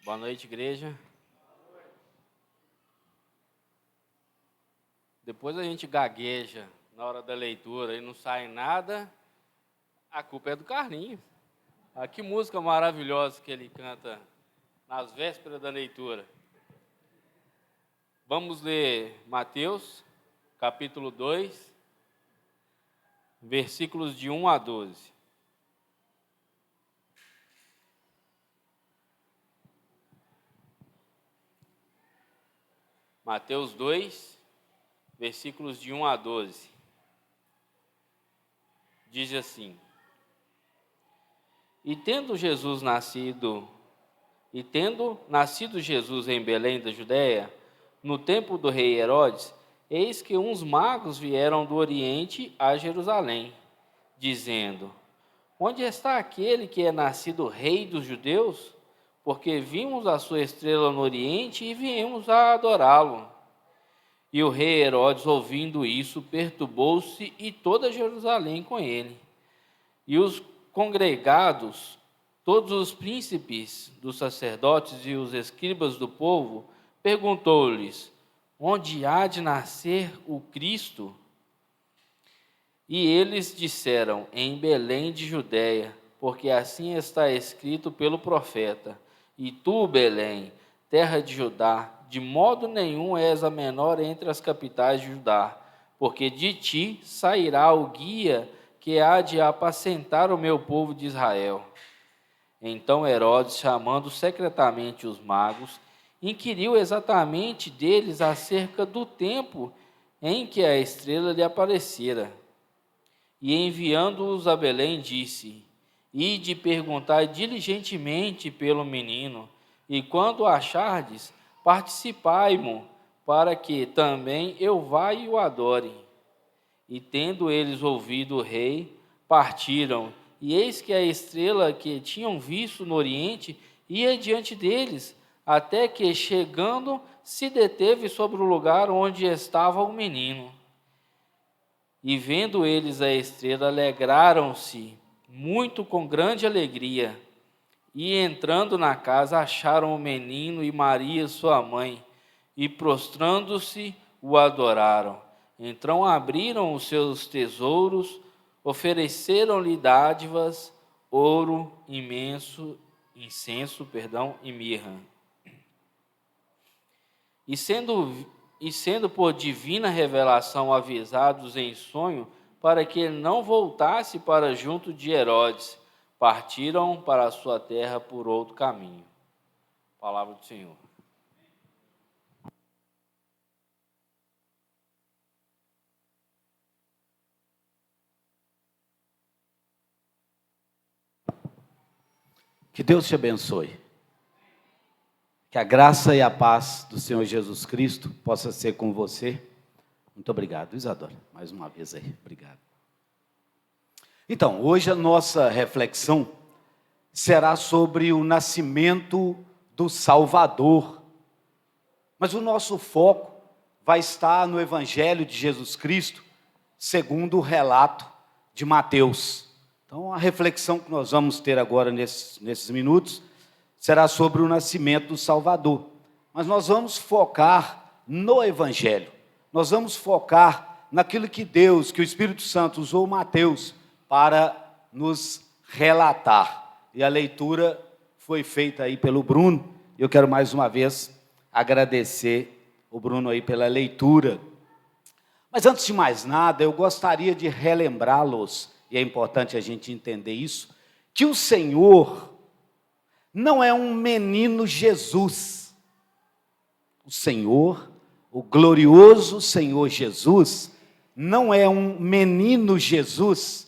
Boa noite, igreja. Depois a gente gagueja na hora da leitura e não sai nada, a culpa é do Carlinhos. Ah, que música maravilhosa que ele canta nas vésperas da leitura. Vamos ler Mateus, capítulo 2, versículos de 1 a 12. Mateus 2, versículos de 1 a 12. Diz assim: E tendo nascido Jesus em Belém da Judéia, no tempo do rei Herodes, eis que uns magos vieram do Oriente a Jerusalém, dizendo: Onde está aquele que é nascido rei dos judeus? Porque vimos a sua estrela no Oriente e viemos a adorá-lo. E o rei Herodes, ouvindo isso, perturbou-se e toda Jerusalém com ele. E os congregados, todos os príncipes dos sacerdotes e os escribas do povo, perguntou-lhes: Onde há de nascer o Cristo? E eles disseram: Em Belém de Judéia, porque assim está escrito pelo profeta: E tu, Belém, terra de Judá, de modo nenhum és a menor entre as capitais de Judá, porque de ti sairá o guia que há de apacentar o meu povo de Israel. Então Herodes, chamando secretamente os magos, inquiriu exatamente deles acerca do tempo em que a estrela lhe aparecera. E enviando-os a Belém, disse: Ide perguntar diligentemente pelo menino, e quando o achardes, participai-mo, para que também eu vá e o adore. E tendo eles ouvido o rei, partiram, e eis que a estrela que tinham visto no Oriente ia diante deles, até que, chegando, se deteve sobre o lugar onde estava o menino. E vendo eles a estrela, alegraram-se muito com grande alegria. E entrando na casa, acharam o menino e Maria, sua mãe, e prostrando-se, o adoraram. Então abriram os seus tesouros, ofereceram-lhe dádivas, ouro imenso, incenso, e mirra. E sendo por divina revelação avisados em sonho, para que ele não voltasse para junto de Herodes, partiram para a sua terra por outro caminho. Palavra do Senhor. Que Deus te abençoe. Que a graça e a paz do Senhor Jesus Cristo possa ser com você. Muito obrigado, Isadora. Mais uma vez aí, obrigado. Então, hoje a nossa reflexão será sobre o nascimento do Salvador. Mas o nosso foco vai estar no Evangelho de Jesus Cristo, segundo o relato de Mateus. Então, a reflexão que nós vamos ter agora nesses minutos será sobre o nascimento do Salvador. Mas nós vamos focar no Evangelho. Nós vamos focar naquilo que Deus, que o Espírito Santo usou Mateus para nos relatar. E a leitura foi feita aí pelo Bruno. Eu quero mais uma vez agradecer o Bruno aí pela leitura. Mas antes de mais nada, eu gostaria de relembrá-los, e é importante a gente entender isso, que o Senhor não é um menino Jesus. O Senhor, o glorioso Senhor Jesus, não é um menino Jesus.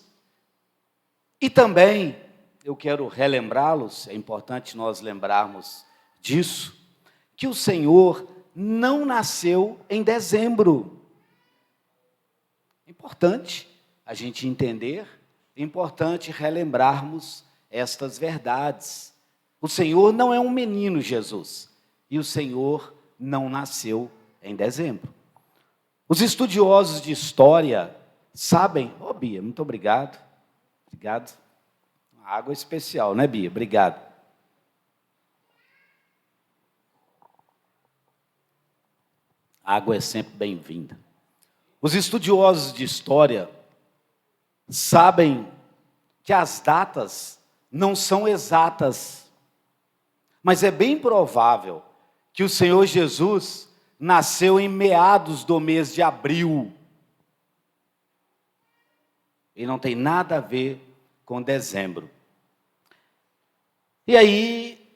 E também, eu quero relembrá-los, é importante nós lembrarmos disso, que o Senhor não nasceu em dezembro. É importante a gente entender, é importante relembrarmos estas verdades. O Senhor não é um menino Jesus, e o Senhor não nasceu em dezembro. Os estudiosos de história sabem... Bia, muito obrigado. Obrigado. Uma água especial, né, Bia? Obrigado. A água é sempre bem-vinda. Os estudiosos de história sabem que as datas não são exatas, mas é bem provável que o Senhor Jesus nasceu em meados do mês de abril. E não tem nada a ver com dezembro. E aí,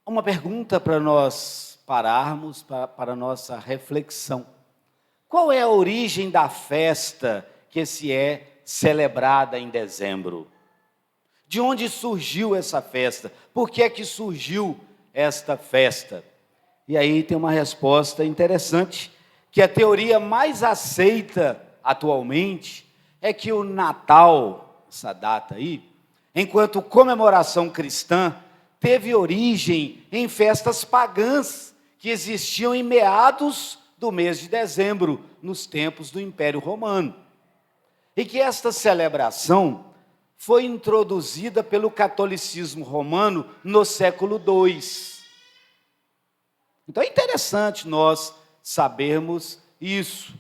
uma pergunta para nós pararmos, para a nossa reflexão. Qual é a origem da festa que se é celebrada em dezembro? De onde surgiu essa festa? Por que é que surgiu esta festa? E aí tem uma resposta interessante, que a teoria mais aceita atualmente é que o Natal, essa data aí, enquanto comemoração cristã, teve origem em festas pagãs que existiam em meados do mês de dezembro, nos tempos do Império Romano. E que esta celebração foi introduzida pelo catolicismo romano no século II. Então é interessante nós sabermos isso.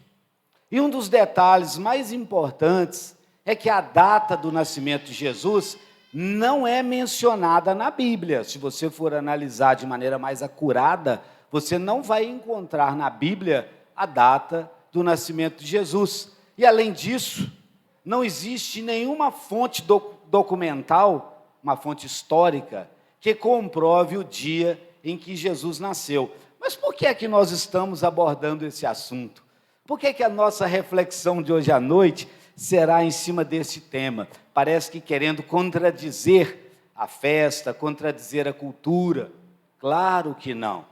E um dos detalhes mais importantes é que a data do nascimento de Jesus não é mencionada na Bíblia. Se você for analisar de maneira mais acurada, você não vai encontrar na Bíblia a data do nascimento de Jesus. E além disso, não existe nenhuma fonte documental, uma fonte histórica, que comprove o dia em que Jesus nasceu. Mas por que é que nós estamos abordando esse assunto? Por que é que a nossa reflexão de hoje à noite será em cima desse tema? Parece que querendo contradizer a festa, contradizer a cultura. Claro que não,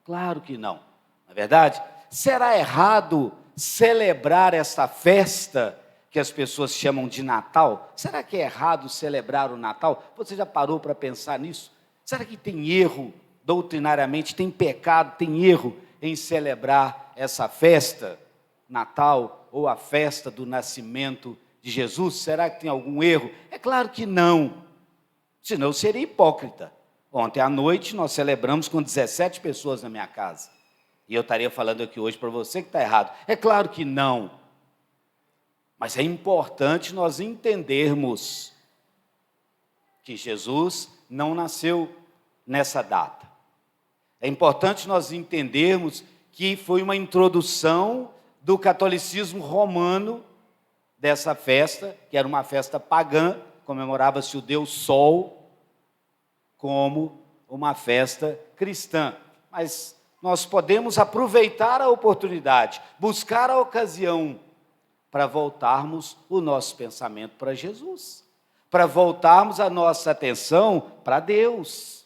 claro que não. Na verdade, será errado celebrar essa festa que as pessoas chamam de Natal? Será que é errado celebrar o Natal? Você já parou para pensar nisso? Será que tem erro, doutrinariamente, tem pecado, tem erro em celebrar essa festa, Natal, ou a festa do nascimento de Jesus? Será que tem algum erro? É claro que não, senão eu seria hipócrita. Ontem à noite nós celebramos com 17 pessoas na minha casa, e eu estaria falando aqui hoje para você que está errado. É claro que não, mas é importante nós entendermos que Jesus não nasceu nessa data. É importante nós entendermos que foi uma introdução do catolicismo romano dessa festa, que era uma festa pagã, comemorava-se o Deus Sol, como uma festa cristã. Mas nós podemos aproveitar a oportunidade, buscar a ocasião para voltarmos o nosso pensamento para Jesus, para voltarmos a nossa atenção para Deus,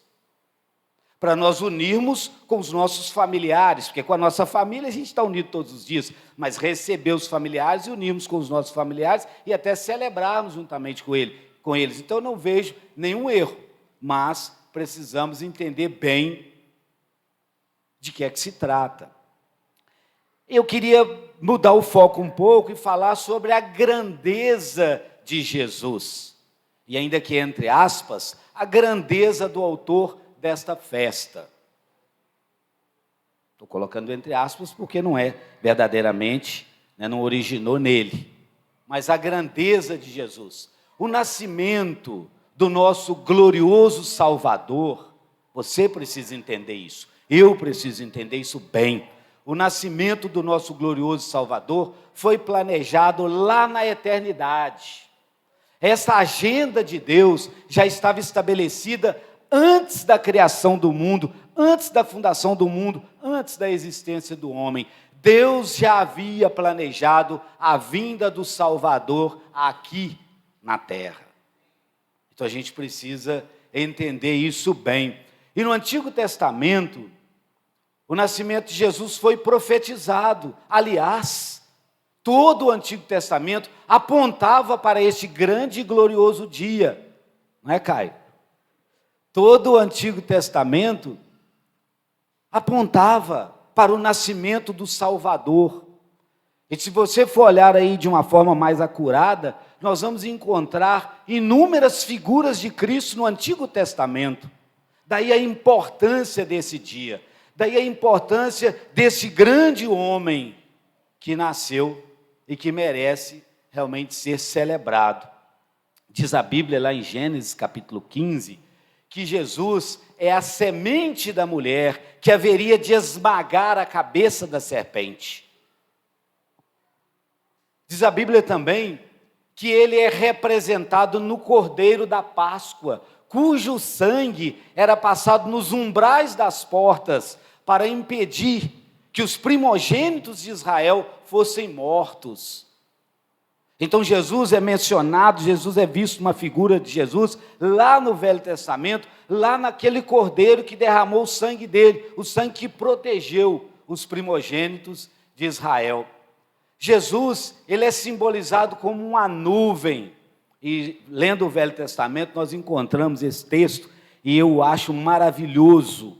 para nós unirmos com os nossos familiares, porque com a nossa família a gente está unido todos os dias, mas receber os familiares e unirmos com os nossos familiares e até celebrarmos juntamente com eles. Então eu não vejo nenhum erro, mas precisamos entender bem de que é que se trata. Eu queria mudar o foco um pouco e falar sobre a grandeza de Jesus. E ainda que entre aspas, a grandeza do autor desta festa. Estou colocando entre aspas porque não é verdadeiramente, não originou nele. Mas a grandeza de Jesus, o nascimento do nosso glorioso Salvador, você precisa entender isso. Eu preciso entender isso bem. O nascimento do nosso glorioso Salvador foi planejado lá na eternidade. Essa agenda de Deus já estava estabelecida antes da criação do mundo, antes da fundação do mundo, antes da existência do homem. Deus já havia planejado a vinda do Salvador aqui na terra. Então a gente precisa entender isso bem. E no Antigo Testamento, o nascimento de Jesus foi profetizado. Aliás, todo o Antigo Testamento apontava para este grande e glorioso dia. Não é, Caio? Todo o Antigo Testamento apontava para o nascimento do Salvador. E se você for olhar aí de uma forma mais acurada, nós vamos encontrar inúmeras figuras de Cristo no Antigo Testamento. Daí a importância desse dia. Daí a importância desse grande homem que nasceu e que merece realmente ser celebrado. Diz a Bíblia lá em Gênesis capítulo 15, que Jesus é a semente da mulher que haveria de esmagar a cabeça da serpente. Diz a Bíblia também que ele é representado no Cordeiro da Páscoa, cujo sangue era passado nos umbrais das portas para impedir que os primogênitos de Israel fossem mortos. Então Jesus é mencionado, Jesus é visto uma figura de Jesus lá no Velho Testamento, lá naquele cordeiro que derramou o sangue dele, o sangue que protegeu os primogênitos de Israel. Jesus, ele é simbolizado como uma nuvem, e lendo o Velho Testamento nós encontramos esse texto, e eu acho maravilhoso.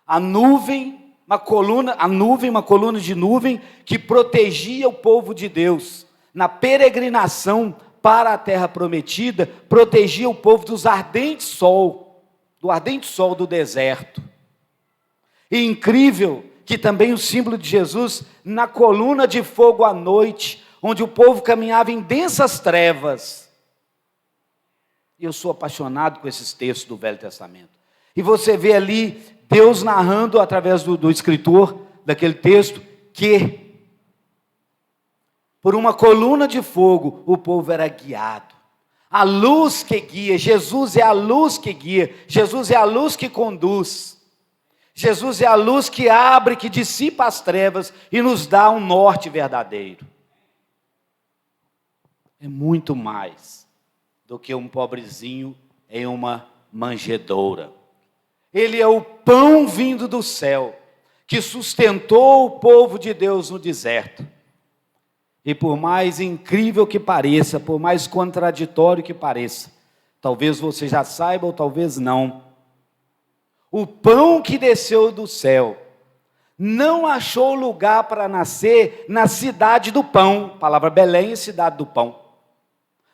A nuvem, uma coluna de nuvem que protegia o povo de Deus. Na peregrinação para a terra prometida, protegia o povo do ardente sol do deserto. E incrível que também o símbolo de Jesus na coluna de fogo à noite, onde o povo caminhava em densas trevas. Eu sou apaixonado com esses textos do Velho Testamento. E você vê ali Deus narrando através do escritor daquele texto que por uma coluna de fogo o povo era guiado. A luz que guia, Jesus é a luz que guia, Jesus é a luz que conduz. Jesus é a luz que abre, que dissipa as trevas e nos dá um norte verdadeiro. É muito mais do que um pobrezinho em uma manjedoura. Ele é o pão vindo do céu, que sustentou o povo de Deus no deserto. E por mais incrível que pareça, por mais contraditório que pareça, talvez você já saiba ou talvez não, o pão que desceu do céu não achou lugar para nascer na cidade do pão. A palavra Belém é cidade do pão.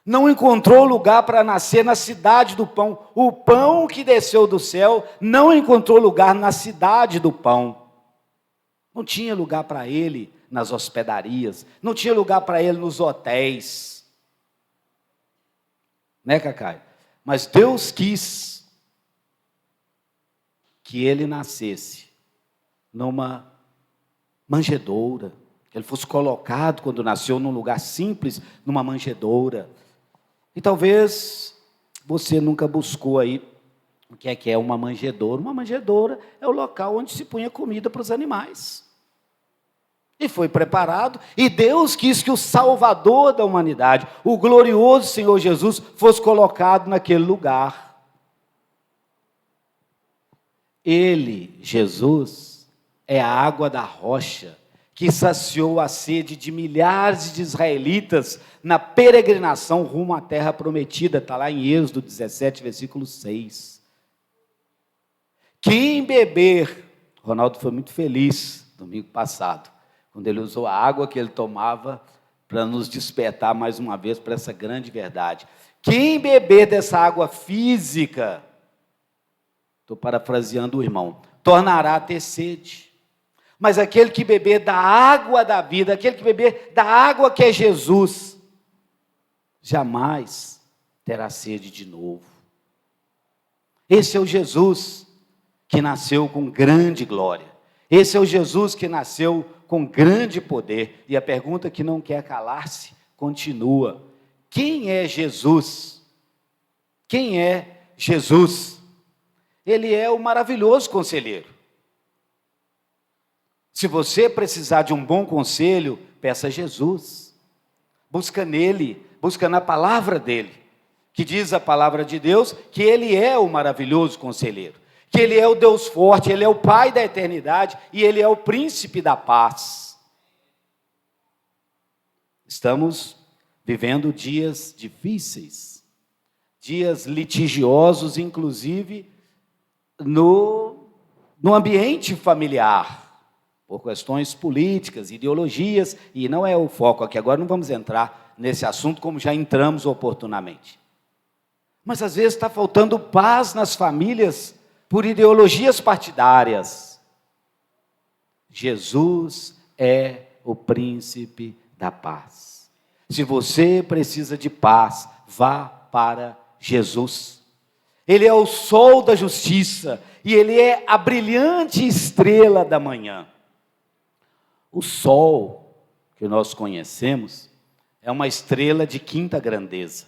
Não encontrou lugar para nascer na cidade do pão. O pão que desceu do céu não encontrou lugar na cidade do pão. Não tinha lugar para ele nas hospedarias. Não tinha lugar para ele nos hotéis. Né, Cacai? Mas Deus quis que ele nascesse numa manjedoura, que ele fosse colocado quando nasceu num lugar simples, numa manjedoura. E talvez você nunca buscou aí o que é uma manjedoura. Uma manjedoura é o local onde se punha comida para os animais. E foi preparado, e Deus quis que o Salvador da humanidade, o glorioso Senhor Jesus, fosse colocado naquele lugar. Ele, Jesus, é a água da rocha que saciou a sede de milhares de israelitas na peregrinação rumo à terra prometida. Está lá em Êxodo 17, versículo 6. Quem beber, Ronaldo foi muito feliz domingo passado, quando ele usou a água que ele tomava para nos despertar mais uma vez para essa grande verdade. Quem beber dessa água física, estou parafraseando o irmão, tornará a ter sede. Mas aquele que beber da água da vida, aquele que beber da água que é Jesus, jamais terá sede de novo. Esse é o Jesus que nasceu com grande glória. Esse é o Jesus que nasceu com grande poder. E a pergunta que não quer calar-se continua: quem é Jesus? Quem é Jesus? Ele é o maravilhoso conselheiro. Se você precisar de um bom conselho, peça a Jesus. Busca nele, busca na palavra dele, que diz a palavra de Deus que ele é o maravilhoso conselheiro, que ele é o Deus forte, ele é o Pai da eternidade e ele é o príncipe da paz. Estamos vivendo dias difíceis, dias litigiosos, inclusive no ambiente familiar, por questões políticas, ideologias, e não é o foco aqui agora, não vamos entrar nesse assunto como já entramos oportunamente. Mas às vezes está faltando paz nas famílias, por ideologias partidárias. Jesus é o príncipe da paz. Se você precisa de paz, vá para Jesus. Ele é o sol da justiça e ele é a brilhante estrela da manhã. O sol que nós conhecemos é uma estrela de quinta grandeza,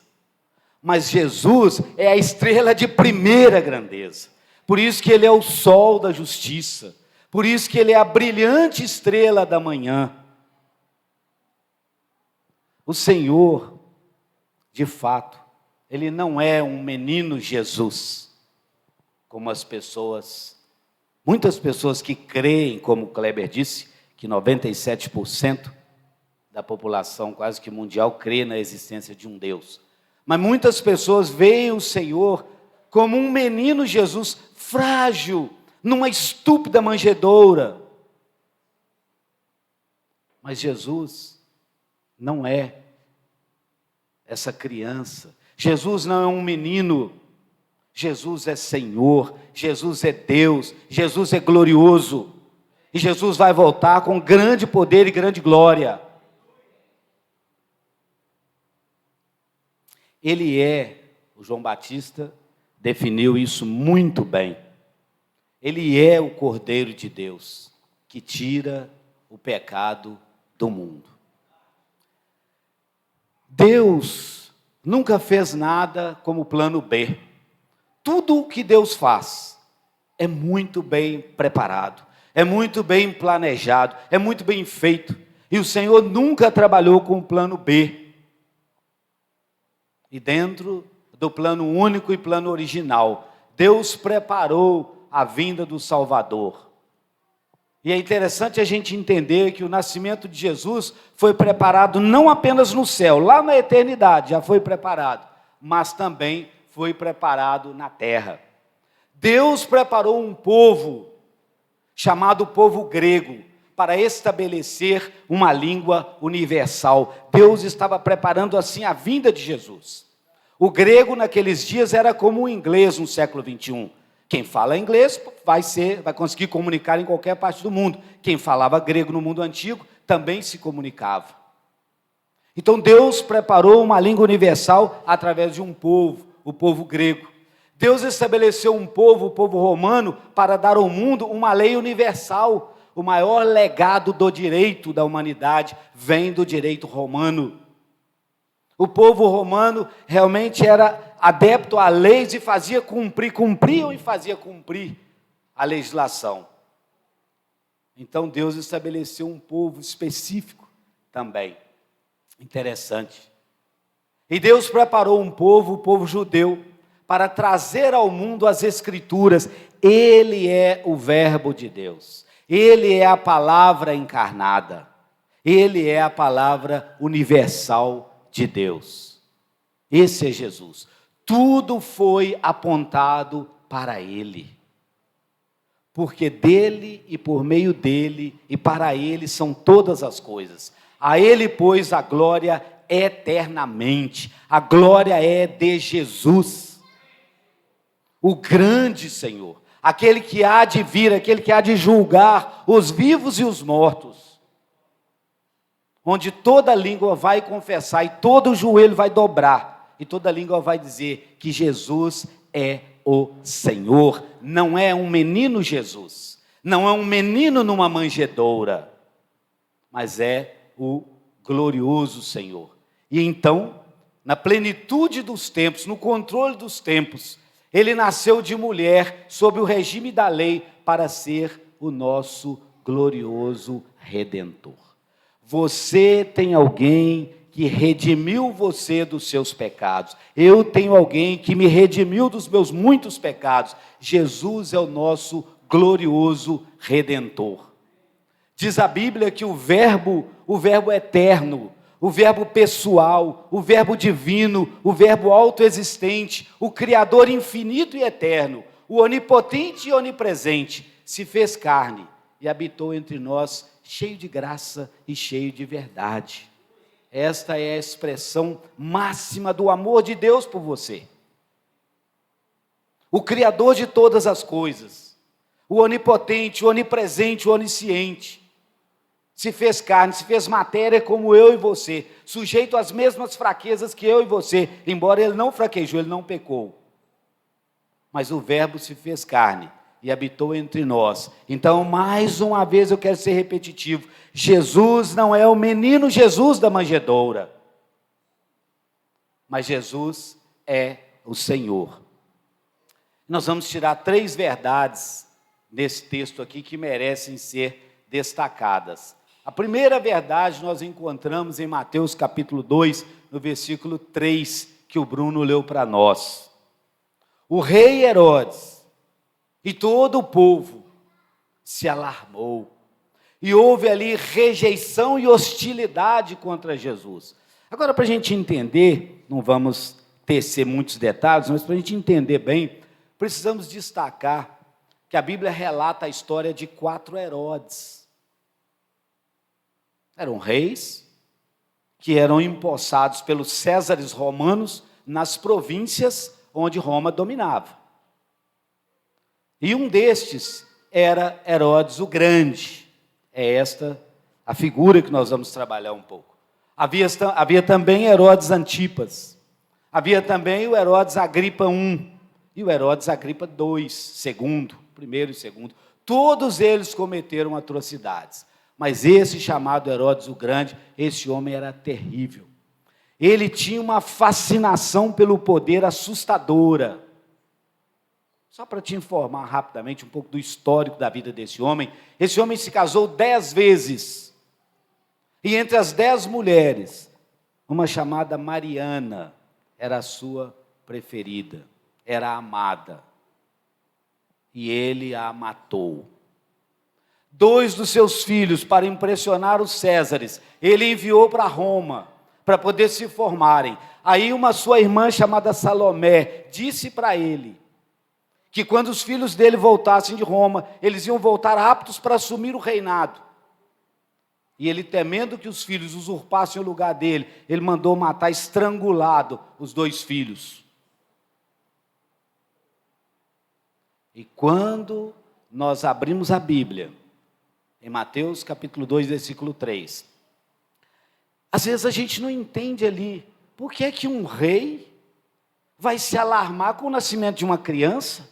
mas Jesus é a estrela de primeira grandeza. Por isso que ele é o sol da justiça, por isso que ele é a brilhante estrela da manhã. O Senhor, de fato, ele não é um menino Jesus, como muitas pessoas que creem, como o Kleber disse, que 97% da população quase que mundial crê na existência de um Deus. Mas muitas pessoas veem o Senhor como um menino Jesus frágil, numa estúpida manjedoura. Mas Jesus não é essa criança. Jesus não é um menino. Jesus é Senhor, Jesus é Deus, Jesus é glorioso. E Jesus vai voltar com grande poder e grande glória. O João Batista definiu isso muito bem. Ele é o Cordeiro de Deus, que tira o pecado do mundo. Deus nunca fez nada como plano B. Tudo o que Deus faz é muito bem preparado, é muito bem planejado, é muito bem feito. E o Senhor nunca trabalhou com o plano B. E dentro do plano único e plano original, Deus preparou a vinda do Salvador. E é interessante a gente entender que o nascimento de Jesus foi preparado não apenas no céu, lá na eternidade já foi preparado, mas também foi preparado na terra. Deus preparou um povo, chamado povo grego, para estabelecer uma língua universal. Deus estava preparando assim a vinda de Jesus. O grego naqueles dias era como o inglês no século 21. Quem fala inglês vai conseguir comunicar em qualquer parte do mundo. Quem falava grego no mundo antigo também se comunicava. Então Deus preparou uma língua universal através de um povo, o povo grego. Deus estabeleceu um povo, o povo romano, para dar ao mundo uma lei universal. O maior legado do direito da humanidade vem do direito romano. O povo romano realmente era adepto a leis e cumpriam e fazia cumprir a legislação. Então Deus estabeleceu um povo específico também. Interessante. E Deus preparou um povo, o povo judeu, para trazer ao mundo as Escrituras. Ele é o Verbo de Deus. Ele é a palavra encarnada. Ele é a palavra universal de Deus. Esse é Jesus. Tudo foi apontado para Ele. Porque dele e por meio dele e para Ele são todas as coisas. A Ele, pois, a glória eternamente. A glória é de Jesus, o grande Senhor, aquele que há de vir, aquele que há de julgar os vivos e os mortos, onde toda língua vai confessar e todo joelho vai dobrar, e toda língua vai dizer que Jesus é o Senhor. Não é um menino Jesus, não é um menino numa manjedoura, mas é o glorioso Senhor. E então, na plenitude dos tempos, no controle dos tempos, Ele nasceu de mulher, sob o regime da lei, para ser o nosso glorioso Redentor. Você tem alguém que redimiu você dos seus pecados. Eu tenho alguém que me redimiu dos meus muitos pecados. Jesus é o nosso glorioso Redentor. Diz a Bíblia que o verbo eterno, o verbo pessoal, o verbo divino, o verbo autoexistente, o Criador infinito e eterno, o onipotente e onipresente, se fez carne e habitou entre nós, cheio de graça e cheio de verdade. Esta é a expressão máxima do amor de Deus por você. o Criador de todas as coisas, o onipotente, o onipresente, o onisciente, se fez carne, se fez matéria como eu e você, sujeito às mesmas fraquezas que eu e você, embora ele não fraquejou, ele não pecou. Mas o Verbo se fez carne e habitou entre nós. Então, mais uma vez eu quero ser repetitivo, Jesus não é o menino Jesus da manjedoura, mas Jesus é o Senhor. Nós vamos tirar 3 verdades nesse texto aqui que merecem ser destacadas. A primeira verdade nós encontramos em Mateus capítulo 2, no versículo 3, que o Bruno leu para nós. O rei Herodes e todo o povo se alarmou, e houve ali rejeição e hostilidade contra Jesus. Agora, para a gente entender, não vamos tecer muitos detalhes, mas para a gente entender bem, precisamos destacar que a Bíblia relata a história de 4 Herodes. Eram reis que eram empossados pelos Césares romanos nas províncias onde Roma dominava. E um destes era Herodes o Grande. É esta a figura que nós vamos trabalhar um pouco. Havia também Herodes Antipas. Havia também o Herodes Agripa I e o Herodes Agripa II, primeiro e segundo. Todos eles cometeram atrocidades. Mas esse chamado Herodes o Grande, esse homem era terrível. Ele tinha uma fascinação pelo poder assustadora. Só para te informar rapidamente um pouco do histórico da vida desse homem, esse homem se casou 10 vezes. E entre as 10 mulheres, uma chamada Mariana era a sua preferida, era a amada. E ele a matou. 2 dos seus filhos, para impressionar os Césares, ele enviou para Roma, para poder se formarem. Aí uma sua irmã chamada Salomé disse para ele que quando os filhos dele voltassem de Roma, eles iam voltar aptos para assumir o reinado. E ele, temendo que os filhos usurpassem o lugar dele, ele mandou matar estrangulado os 2 filhos. E quando nós abrimos a Bíblia, em Mateus capítulo 2, versículo 3, às vezes a gente não entende ali, por que é que um rei vai se alarmar com o nascimento de uma criança?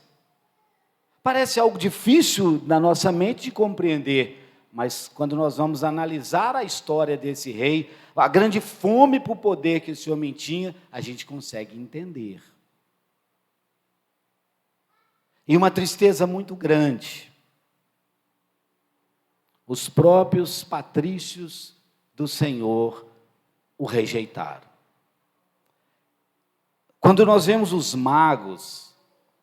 Parece algo difícil na nossa mente de compreender, mas quando nós vamos analisar a história desse rei, a grande fome por poder que esse homem tinha, a gente consegue entender. E uma tristeza muito grande, os próprios patrícios do Senhor o rejeitaram. Quando nós vemos os magos,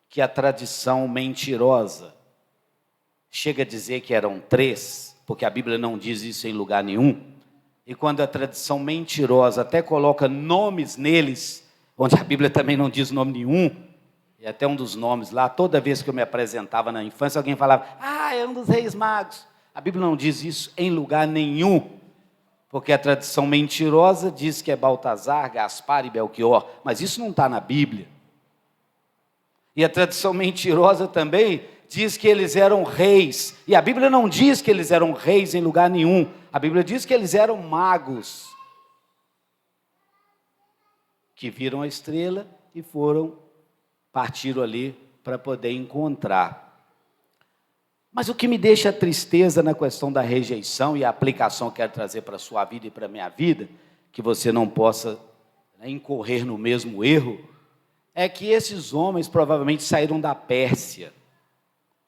que a tradição mentirosa chega a dizer que eram 3, porque a Bíblia não diz isso em lugar nenhum, e quando a tradição mentirosa até coloca nomes neles, onde a Bíblia também não diz nome nenhum, e até um dos nomes lá, toda vez que eu me apresentava na infância, alguém falava, é um dos reis magos. A Bíblia não diz isso em lugar nenhum, porque a tradição mentirosa diz que é Baltazar, Gaspar e Belchior, mas isso não está na Bíblia. E a tradição mentirosa também diz que eles eram reis, e a Bíblia não diz que eles eram reis em lugar nenhum, a Bíblia diz que eles eram magos, que viram a estrela e partiram ali para poder encontrar. Mas o que me deixa tristeza na questão da rejeição e a aplicação que eu quero trazer para a sua vida e para a minha vida, que você não possa incorrer no mesmo erro, é que esses homens provavelmente saíram da Pérsia,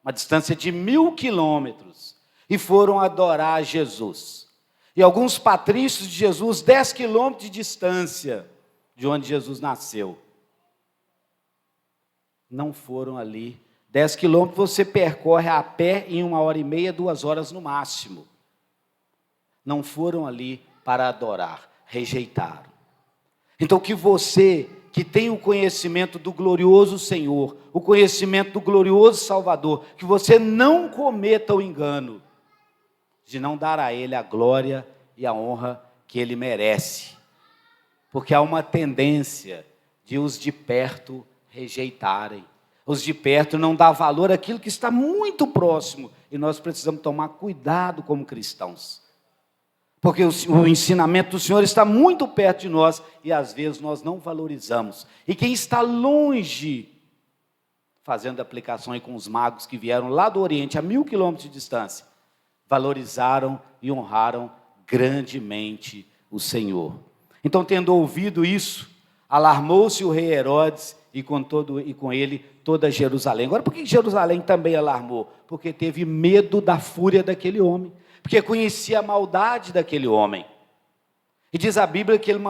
uma distância de 1000 quilômetros, e foram adorar Jesus. E alguns patrícios de Jesus, 10 quilômetros de distância de onde Jesus nasceu, não foram ali. 10 quilômetros você percorre a pé em 1h30, 2 horas no máximo. Não foram ali para adorar, rejeitaram. Então que você, que tem o conhecimento do glorioso Senhor, o conhecimento do glorioso Salvador, que você não cometa o engano de não dar a Ele a glória e a honra que Ele merece. Porque há uma tendência de os de perto rejeitarem. Os de perto não dão valor àquilo que está muito próximo. E nós precisamos tomar cuidado como cristãos. Porque o ensinamento do Senhor está muito perto de nós e às vezes nós não valorizamos. E quem está longe, fazendo aplicação aí com os magos que vieram lá do Oriente, a 1000 quilômetros de distância, valorizaram e honraram grandemente o Senhor. Então, tendo ouvido isso, alarmou-se o rei Herodes e com ele toda Jerusalém. Agora, por que Jerusalém também alarmou? Porque teve medo da fúria daquele homem, porque conhecia a maldade daquele homem. E diz a Bíblia que ele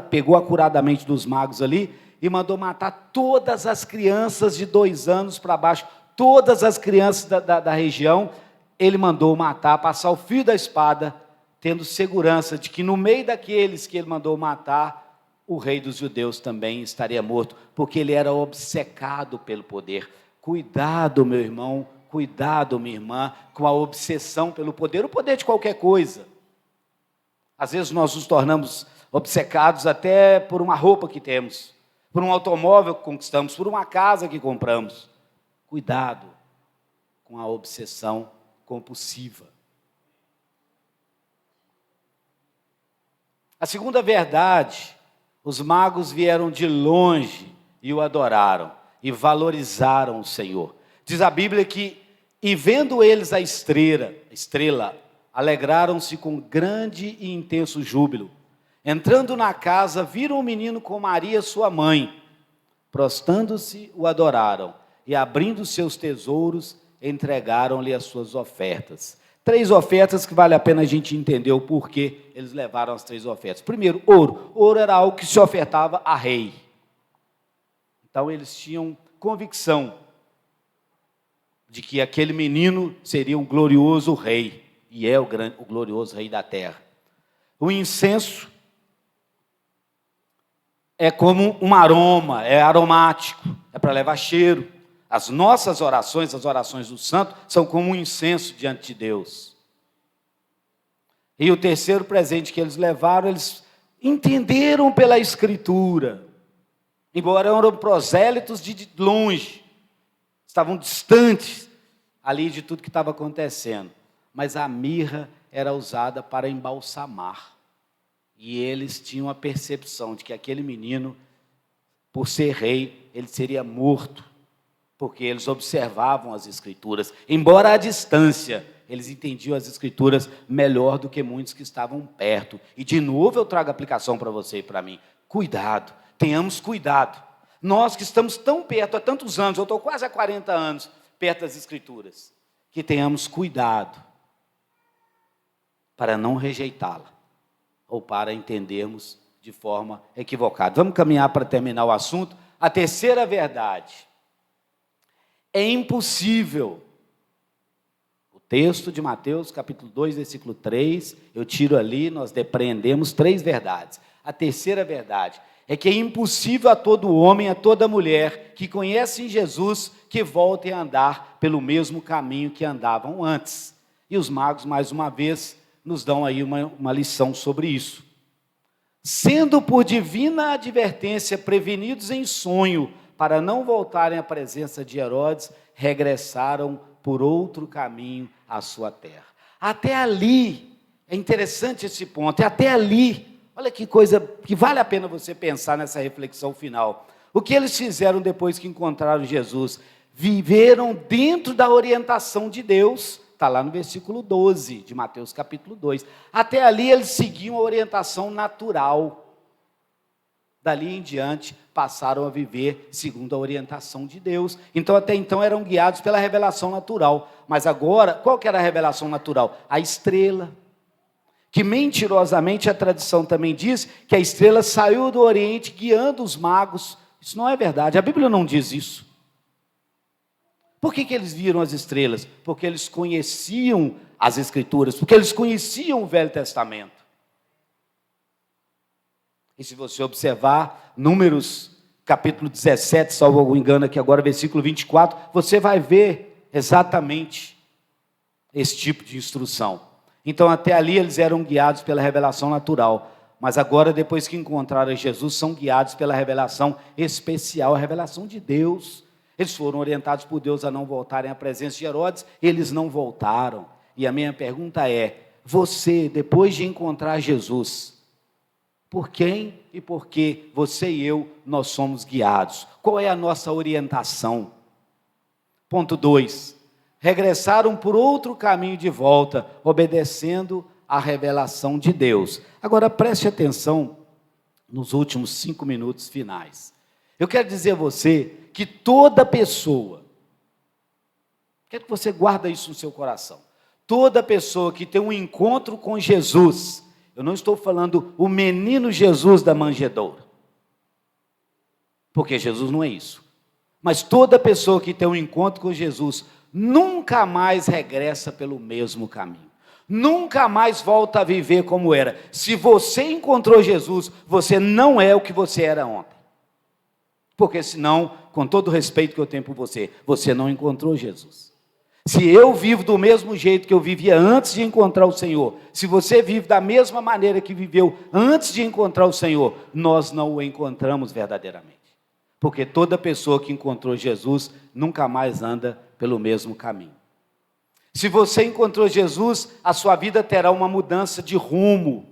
pegou acuradamente dos magos ali e mandou matar todas as crianças de 2 anos para baixo, todas as crianças da região, ele mandou matar, passar o fio da espada, tendo segurança de que no meio daqueles que ele mandou matar, o rei dos judeus também estaria morto, porque ele era obcecado pelo poder. Cuidado, meu irmão, cuidado, minha irmã, com a obsessão pelo poder, o poder de qualquer coisa. Às vezes nós nos tornamos obcecados até por uma roupa que temos, por um automóvel que conquistamos, por uma casa que compramos. Cuidado com a obsessão compulsiva. A segunda verdade, os magos vieram de longe e o adoraram e valorizaram o Senhor. Diz a Bíblia que, e vendo eles a estrela, alegraram-se com grande e intenso júbilo. Entrando na casa, viram o menino com Maria, sua mãe. Prostrando-se, o adoraram e, abrindo seus tesouros, entregaram-lhe as suas ofertas. 3 ofertas que vale a pena a gente entender o porquê eles levaram as 3 ofertas. Primeiro, ouro. Ouro era algo que se ofertava a rei. Então eles tinham convicção de que aquele menino seria um glorioso rei, e é o glorioso rei da terra. O incenso é como um aroma, é aromático, é para levar cheiro. As nossas orações, as orações do santo, são como um incenso diante de Deus. E o terceiro presente que eles levaram, eles entenderam pela Escritura, embora eram prosélitos de longe, estavam distantes ali de tudo que estava acontecendo, mas a mirra era usada para embalsamar, e eles tinham a percepção de que aquele menino, por ser rei, ele seria morto, porque eles observavam as Escrituras, embora à distância, eles entendiam as Escrituras melhor do que muitos que estavam perto. E de novo eu trago a aplicação para você e para mim. Cuidado, tenhamos cuidado. Nós que estamos tão perto há tantos anos, eu estou quase há 40 anos perto das Escrituras, que tenhamos cuidado para não rejeitá-la ou para entendermos de forma equivocada. Vamos caminhar para terminar o assunto. A terceira verdade. É impossível. O texto de Mateus, capítulo 2, versículo 3, eu tiro ali, nós depreendemos 3 verdades. A terceira verdade é que é impossível a todo homem, a toda mulher que conhecem Jesus, que voltem a andar pelo mesmo caminho que andavam antes. E os magos, mais uma vez, nos dão aí uma lição sobre isso. Sendo por divina advertência prevenidos em sonho, para não voltarem à presença de Herodes, regressaram por outro caminho à sua terra. Até ali, é interessante esse ponto, até ali, olha que coisa que vale a pena você pensar nessa reflexão final. O que eles fizeram depois que encontraram Jesus? Viveram dentro da orientação de Deus, está lá no versículo 12 de Mateus capítulo 2. Até ali eles seguiam a orientação natural. Dali em diante, passaram a viver segundo a orientação de Deus. Então, até então, eram guiados pela revelação natural. Mas agora, qual que era a revelação natural? A estrela. Que mentirosamente a tradição também diz que a estrela saiu do Oriente guiando os magos. Isso não é verdade, a Bíblia não diz isso. Por que eles viram as estrelas? Porque eles conheciam as Escrituras, porque eles conheciam o Velho Testamento. E se você observar, Números, capítulo 17, salvo algum engano aqui agora, versículo 24, você vai ver exatamente esse tipo de instrução. Então, até ali eles eram guiados pela revelação natural, mas agora, depois que encontraram Jesus, são guiados pela revelação especial, a revelação de Deus. Eles foram orientados por Deus a não voltarem à presença de Herodes, eles não voltaram. E a minha pergunta é, você, depois de encontrar Jesus, por quem e por que você e eu, nós somos guiados? Qual é a nossa orientação? Ponto 2. Regressaram por outro caminho de volta, obedecendo à revelação de Deus. Agora preste atenção nos últimos 5 minutos finais. Eu quero dizer a você que toda pessoa, quero que você guarde isso no seu coração, toda pessoa que tem um encontro com Jesus, eu não estou falando o menino Jesus da manjedoura, porque Jesus não é isso, mas toda pessoa que tem um encontro com Jesus, nunca mais regressa pelo mesmo caminho, nunca mais volta a viver como era. Se você encontrou Jesus, você não é o que você era ontem, porque senão, com todo o respeito que eu tenho por você, você não encontrou Jesus. Se eu vivo do mesmo jeito que eu vivia antes de encontrar o Senhor, se você vive da mesma maneira que viveu antes de encontrar o Senhor, nós não o encontramos verdadeiramente. Porque toda pessoa que encontrou Jesus, nunca mais anda pelo mesmo caminho. Se você encontrou Jesus, a sua vida terá uma mudança de rumo,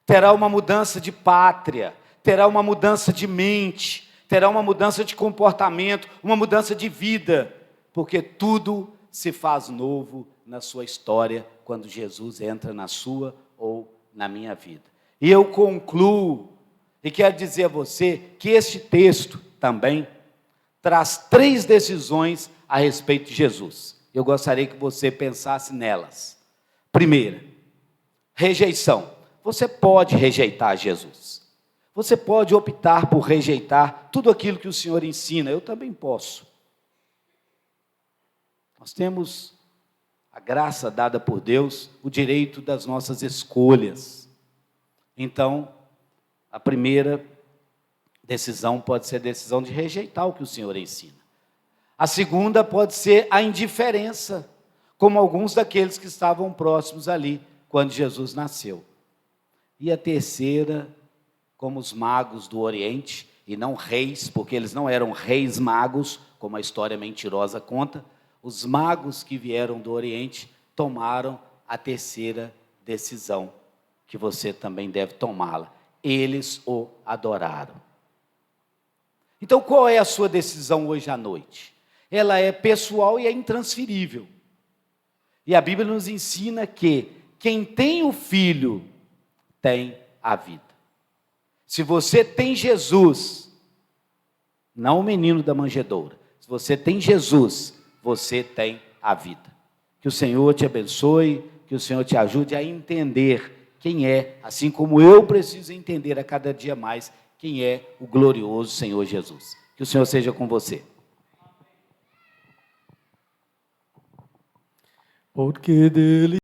terá uma mudança de pátria, terá uma mudança de mente, terá uma mudança de comportamento, uma mudança de vida, porque tudo se faz novo na sua história quando Jesus entra na sua ou na minha vida. E eu concluo e quero dizer a você que este texto também traz 3 decisões a respeito de Jesus. Eu gostaria que você pensasse nelas. Primeira, rejeição. Você pode rejeitar Jesus. Você pode optar por rejeitar tudo aquilo que o Senhor ensina. Eu também posso. Nós temos a graça dada por Deus, o direito das nossas escolhas. Então, a primeira decisão pode ser a decisão de rejeitar o que o Senhor ensina. A segunda pode ser a indiferença, como alguns daqueles que estavam próximos ali, quando Jesus nasceu. E a terceira, como os magos do Oriente, e não reis, porque eles não eram reis magos, como a história mentirosa conta, os magos que vieram do Oriente tomaram a terceira decisão, que você também deve tomá-la. Eles o adoraram. Então, qual é a sua decisão hoje à noite? Ela é pessoal e é intransferível. E a Bíblia nos ensina que quem tem o Filho tem a vida. Se você tem Jesus, não o menino da manjedoura, se você tem Jesus, você tem a vida. Que o Senhor te abençoe, que o Senhor te ajude a entender quem é, assim como eu preciso entender a cada dia mais, quem é o glorioso Senhor Jesus. Que o Senhor seja com você. Porque dele